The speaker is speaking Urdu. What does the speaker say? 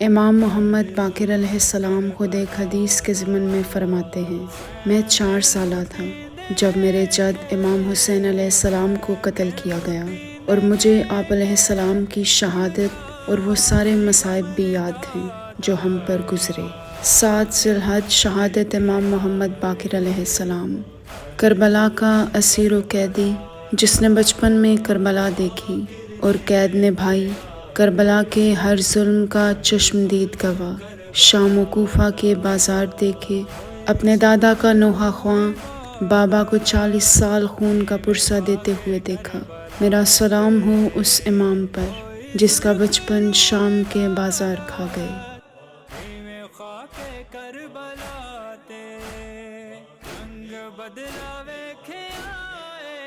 امام محمد باقر علیہ السلام خود ایک حدیث کے ضمن میں فرماتے ہیں، میں 4 سالہ تھا جب میرے جد امام حسین علیہ السلام کو قتل کیا گیا، اور مجھے آپ علیہ السلام کی شہادت اور وہ سارے مصائب بھی یاد ہیں جو ہم پر گزرے۔ 7 ذی الحجہ شہادت امام محمد باقر علیہ السلام۔ کربلا کا اسیر و قیدی جس نے بچپن میں کربلا دیکھی اور قید نبھائی، کربلا کے ہر ظلم کا چشمدید گواہ، شام و کوفہ کے بازار دیکھے، اپنے دادا کا نوحہ خواں بابا کو 40 سال خون کا پرسہ دیتے ہوئے دیکھا۔ میرا سلام ہو اس امام پر جس کا بچپن شام کے بازار کھا گئے۔ بدلا ویکھے آئے